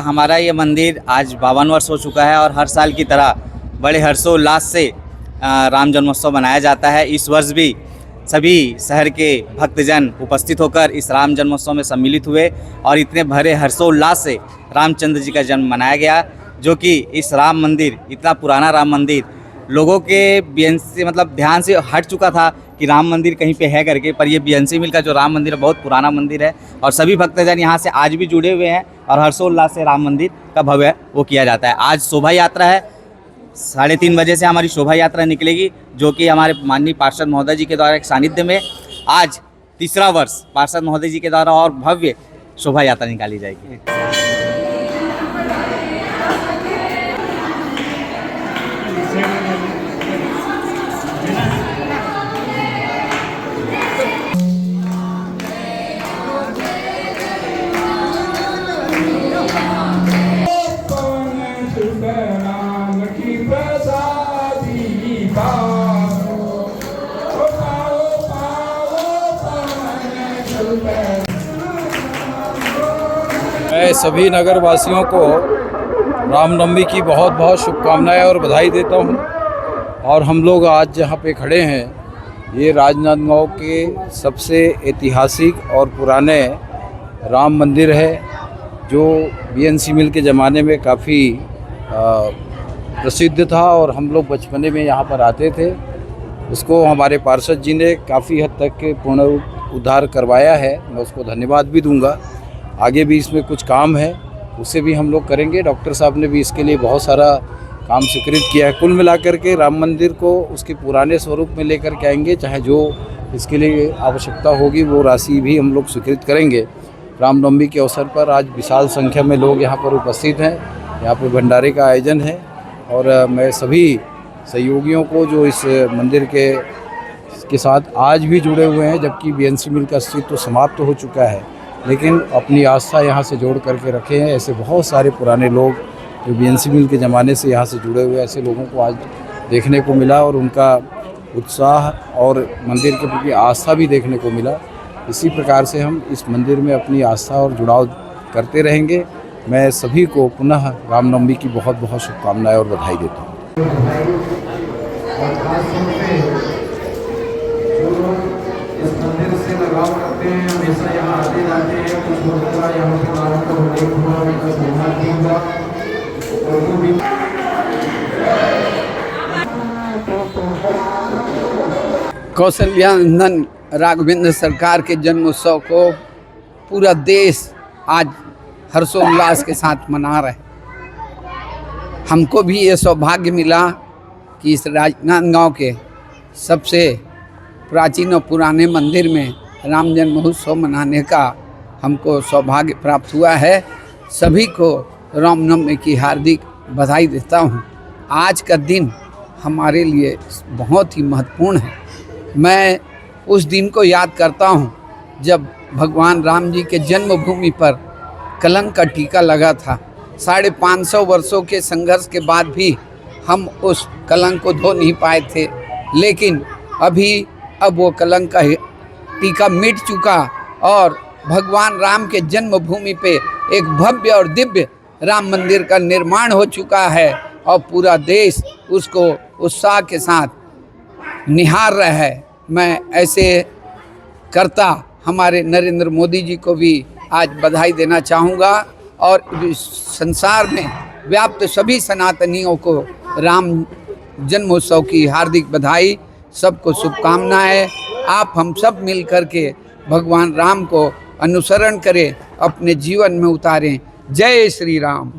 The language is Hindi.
हमारा ये मंदिर आज 52 वर्ष हो चुका है और हर साल की तरह बड़े हर्षोल्लास से राम जन्मोत्सव मनाया जाता है। इस वर्ष भी सभी शहर के भक्तजन उपस्थित होकर इस राम जन्मोत्सव में सम्मिलित हुए और इतने भरे हर्षोल्लास से रामचंद्र जी का जन्म मनाया गया, जो कि इस राम मंदिर, इतना पुराना राम मंदिर लोगों के बीएनसी मतलब ध्यान से हट चुका था कि राम मंदिर कहीं पे है करके, पर ये बीएनसी मिल का जो राम मंदिर है बहुत पुराना मंदिर है और सभी भक्तजन यहाँ से आज भी जुड़े हुए हैं और हर्षोल्लास से राम मंदिर का भव्य वो किया जाता है। आज शोभा यात्रा है, 3:30 बजे से हमारी शोभा यात्रा निकलेगी, जो कि हमारे माननीय पार्षद महोदय जी के द्वारा एक सानिध्य में आज तीसरा वर्ष पार्षद महोदय जी के द्वारा और भव्य शोभा यात्रा निकाली जाएगी। मैं सभी नगर वासियों को रामनवमी की बहुत बहुत शुभकामनाएं और बधाई देता हूं। और हम लोग आज जहां पे खड़े हैं, ये राजनांदगांव के सबसे ऐतिहासिक और पुराने राम मंदिर है, जो बीएनसी मिल के ज़माने में काफ़ी प्रसिद्ध था और हम लोग बचपने में यहाँ पर आते थे। उसको हमारे पार्षद जी ने काफ़ी हद तक के पुनरुद्धार करवाया है, मैं उसको धन्यवाद भी दूंगा। आगे भी इसमें कुछ काम है, उसे भी हम लोग करेंगे। डॉक्टर साहब ने भी इसके लिए बहुत सारा काम स्वीकृत किया है। कुल मिलाकर के राम मंदिर को उसके पुराने स्वरूप में लेकर के आएंगे, चाहे जो इसके लिए आवश्यकता होगी वो राशि भी हम लोग स्वीकृत करेंगे। रामनवमी के अवसर पर आज विशाल संख्या में लोग यहाँ पर उपस्थित हैं। यहाँ पर भंडारे का आयोजन है और मैं सभी सहयोगियों को जो इस मंदिर के साथ आज भी जुड़े हुए हैं, जबकि बीएनसी मिल का अस्तित्व तो समाप्त हो चुका है, लेकिन अपनी आस्था यहाँ से जोड़ करके रखे हैं। ऐसे बहुत सारे पुराने लोग जो बीएनसी मिल के ज़माने से यहाँ से जुड़े हुए ऐसे लोगों को आज देखने को मिला और उनका उत्साह और मंदिर के प्रति आस्था भी देखने को मिला। इसी प्रकार से हम इस मंदिर में अपनी आस्था और जुड़ाव करते रहेंगे। मैं सभी को पुनः रामनवमी की बहुत बहुत शुभकामनाएं और बधाई देता हूँ। इस मंदिर से लगाव करते हैं, हमेशा यहाँ आते जाते हैं, कुछ होता है यहाँ पे नाम का होने हुआ उनका सोना दूंगा और वो भी कौशल्यानंदन राघवेंद्र सरकार के जन्मोत्सव को पूरा देश आज हर्षोल्लास के साथ मना रहे। हमको भी ये सौभाग्य मिला कि इस राजनांदगांव के सबसे प्राचीन और पुराने मंदिर में राम जन्म महोत्सव मनाने का हमको सौभाग्य प्राप्त हुआ है। सभी को रामनवमी की हार्दिक बधाई देता हूँ। आज का दिन हमारे लिए बहुत ही महत्वपूर्ण है। मैं उस दिन को याद करता हूँ जब भगवान राम जी के जन्मभूमि पर कलंक का टीका लगा था। 550 वर्षों के संघर्ष के बाद भी हम उस कलंक को धो नहीं पाए थे, लेकिन अब वो कलंक का टीका मिट चुका और भगवान राम के जन्मभूमि पे एक भव्य और दिव्य राम मंदिर का निर्माण हो चुका है और पूरा देश उसको उत्साह के साथ निहार रहा है। मैं ऐसे करता हमारे नरेंद्र मोदी जी को भी आज बधाई देना चाहूँगा और संसार में व्याप्त सभी सनातनियों को राम जन्मोत्सव की हार्दिक बधाई, सबको शुभकामनाएं। आप हम सब मिल कर के भगवान राम को अनुसरण करें, अपने जीवन में उतारें। जय श्री राम।